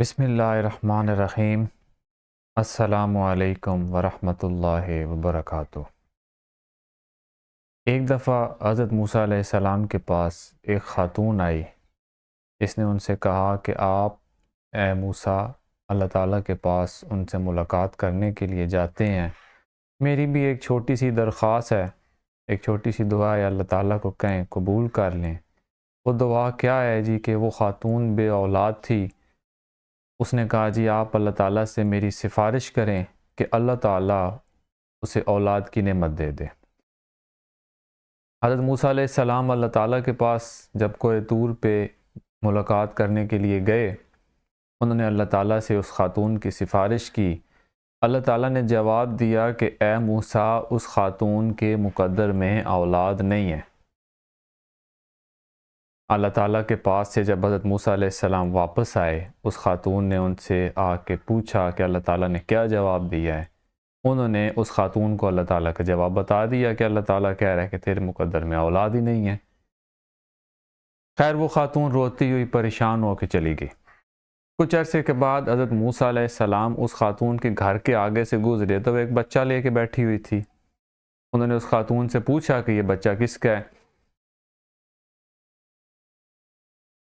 بسم اللہ الرحمن الرحیم۔ السلام علیکم ورحمۃ اللہ وبرکاتہ۔ ایک دفعہ حضرت موسیٰ علیہ السلام کے پاس ایک خاتون آئی۔ اس نے ان سے کہا کہ آپ اے موسیٰ اللہ تعالیٰ کے پاس ان سے ملاقات کرنے کے لیے جاتے ہیں، میری بھی ایک چھوٹی سی درخواست ہے، ایک چھوٹی سی دعا ہے، اللہ تعالیٰ کو کہیں قبول کر لیں۔ وہ دعا کیا ہے جی؟ کہ وہ خاتون بے اولاد تھی۔ اس نے کہا جی آپ اللہ تعالیٰ سے میری سفارش کریں کہ اللہ تعالیٰ اسے اولاد کی نعمت دے دے۔ حضرت موسیٰ علیہ السلام اللہ تعالیٰ کے پاس جب کوہ طور پہ ملاقات کرنے کے لیے گئے، انہوں نے اللہ تعالیٰ سے اس خاتون کی سفارش کی۔ اللہ تعالیٰ نے جواب دیا کہ اے موسیٰ اس خاتون کے مقدر میں اولاد نہیں ہے۔ اللہ تعالیٰ کے پاس سے جب حضرت موسیٰ علیہ السلام واپس آئے، اس خاتون نے ان سے آ کے پوچھا کہ اللہ تعالیٰ نے کیا جواب دیا ہے۔ انہوں نے اس خاتون کو اللہ تعالیٰ کا جواب بتا دیا کہ اللہ تعالیٰ کہہ رہا ہے کہ تیرے مقدر میں اولاد ہی نہیں ہے۔ خیر وہ خاتون روتی ہوئی پریشان ہو کے چلی گئی۔ کچھ عرصے کے بعد حضرت موسیٰ علیہ السلام اس خاتون کے گھر کے آگے سے گزرے تو وہ ایک بچہ لے کے بیٹھی ہوئی تھی۔ انہوں نے اس خاتون سے پوچھا کہ یہ بچہ کس کا ہے؟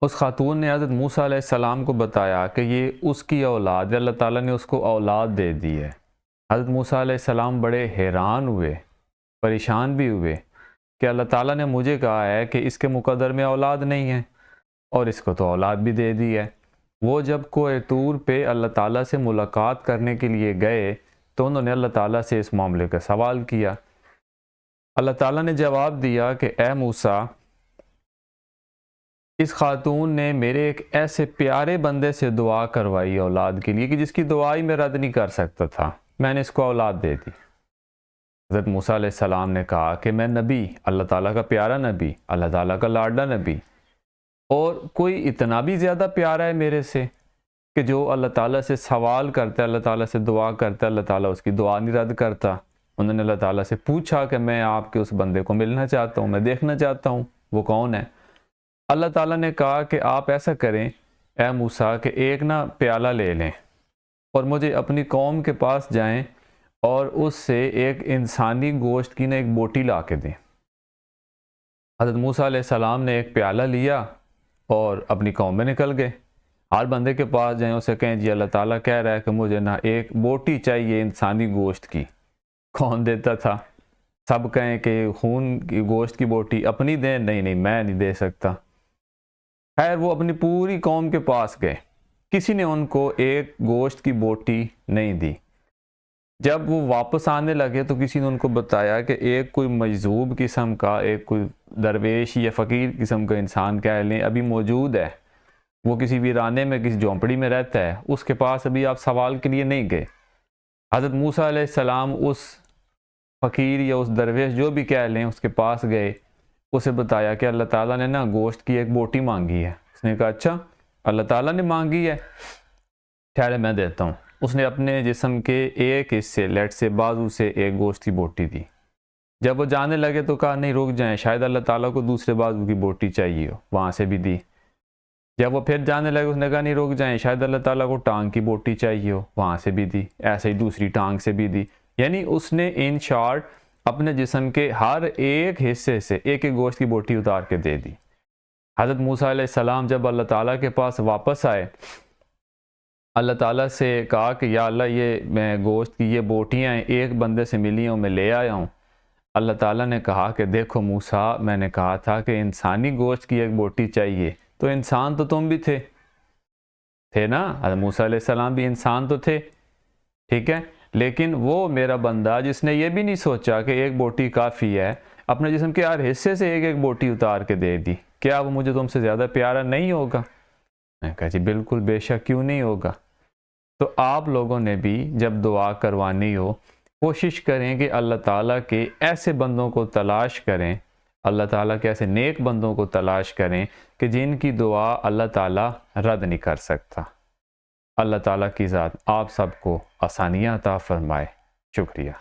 اس خاتون نے حضرت موسیٰ علیہ السلام کو بتایا کہ یہ اس کی اولاد ہے، اللہ تعالیٰ نے اس کو اولاد دے دی ہے۔ حضرت موسیٰ علیہ السلام بڑے حیران ہوئے، پریشان بھی ہوئے کہ اللہ تعالیٰ نے مجھے کہا ہے کہ اس کے مقدر میں اولاد نہیں ہے اور اس کو تو اولاد بھی دے دی ہے۔ وہ جب کوہ طور پہ اللہ تعالیٰ سے ملاقات کرنے کے لیے گئے تو انہوں نے اللہ تعالیٰ سے اس معاملے کا سوال کیا۔ اللہ تعالیٰ نے جواب دیا کہ اے موسیٰ اس خاتون نے میرے ایک ایسے پیارے بندے سے دعا کروائی اولاد کے لیے کہ جس کی دعائی میں رد نہیں کر سکتا تھا، میں نے اس کو اولاد دے دی۔ حضرت موسیٰ علیہ السلام نے کہا کہ میں نبی، اللہ تعالیٰ کا پیارا نبی، اللہ تعالیٰ کا لاڈلا نبی، اور کوئی اتنا بھی زیادہ پیارا ہے میرے سے کہ جو اللہ تعالیٰ سے سوال کرتا ہے، اللہ تعالیٰ سے دعا کرتا ہے، اللہ تعالیٰ اس کی دعا نہیں رد کرتا۔ انہوں نے اللہ تعالیٰ سے پوچھا کہ میں آپ کے اس بندے کو ملنا چاہتا ہوں، میں دیکھنا چاہتا ہوں وہ کون ہے۔ اللہ تعالیٰ نے کہا کہ آپ ایسا کریں اے موسیٰ کہ ایک نا پیالہ لے لیں اور مجھے اپنی قوم کے پاس جائیں اور اس سے ایک انسانی گوشت کی نا ایک بوٹی لا کے دیں۔ حضرت موسیٰ علیہ السلام نے ایک پیالہ لیا اور اپنی قوم میں نکل گئے۔ ہر بندے کے پاس جائیں، اسے کہیں جی اللہ تعالیٰ کہہ رہا ہے کہ مجھے نا ایک بوٹی چاہیے انسانی گوشت کی۔ کون دیتا تھا؟ سب کہیں کہ خون کی گوشت کی بوٹی اپنی دیں، نہیں میں نہیں دے سکتا۔ خیر وہ اپنی پوری قوم کے پاس گئے، کسی نے ان کو ایک گوشت کی بوٹی نہیں دی۔ جب وہ واپس آنے لگے تو کسی نے ان کو بتایا کہ ایک کوئی مجذوب قسم کا، ایک کوئی درویش یا فقیر قسم کا انسان کہہ لیں ابھی موجود ہے، وہ کسی ویرانے میں کسی جھونپڑی میں رہتا ہے، اس کے پاس ابھی آپ سوال کے لیے نہیں گئے۔ حضرت موسیٰ علیہ السلام اس فقیر یا اس درویش جو بھی کہہ لیں اس کے پاس گئے، اسے بتایا کہ اللہ تعالیٰ نے نا گوشت کی ایک بوٹی مانگی ہے۔ اس نے کہا اچھا اللہ تعالیٰ نے مانگی ہے، ٹھہرے میں دیتا ہوں۔ اس نے اپنے جسم کے ایک حصے لیٹ سے بازو سے ایک گوشت کی بوٹی دی۔ جب وہ جانے لگے تو کہا نہیں رک جائیں، شاید اللہ تعالیٰ کو دوسرے بازو کی بوٹی چاہیے ہو، وہاں سے بھی دی۔ جب وہ پھر جانے لگے اس نے کہا نہیں رک جائیں، شاید اللہ تعالیٰ کو ٹانگ کی بوٹی چاہیے ہو، وہاں سے بھی دی، ایسے ہی دوسری ٹانگ سے بھی دی۔ یعنی اس نے ان شارٹ اپنے جسم کے ہر ایک حصے سے ایک ایک گوشت کی بوٹی اتار کے دے دی۔ حضرت موسیٰ علیہ السلام جب اللہ تعالیٰ کے پاس واپس آئے، اللہ تعالیٰ سے کہا کہ یا اللہ یہ میں گوشت کی یہ بوٹیاں ایک بندے سے ملی ہوں، میں لے آیا ہوں۔ اللہ تعالیٰ نے کہا کہ دیکھو موسیٰ میں نے کہا تھا کہ انسانی گوشت کی ایک بوٹی چاہیے، تو انسان تو تم بھی تھے نا، حضرت موسیٰ علیہ السلام بھی انسان تو تھے، ٹھیک ہے، لیکن وہ میرا بندہ جس نے یہ بھی نہیں سوچا کہ ایک بوٹی کافی ہے، اپنے جسم کے ہر حصے سے ایک ایک بوٹی اتار کے دے دی، کیا وہ مجھے تم سے زیادہ پیارا نہیں ہوگا؟ میں نے کہا جی بالکل بے شک کیوں نہیں ہوگا۔ تو آپ لوگوں نے بھی جب دعا کروانی ہو کوشش کریں کہ اللہ تعالیٰ کے ایسے بندوں کو تلاش کریں، اللہ تعالیٰ کے ایسے نیک بندوں کو تلاش کریں کہ جن کی دعا اللہ تعالیٰ رد نہیں کر سکتا۔ اللہ تعالیٰ کی ذات آپ سب کو آسانیاں عطا فرمائے۔ شکریہ۔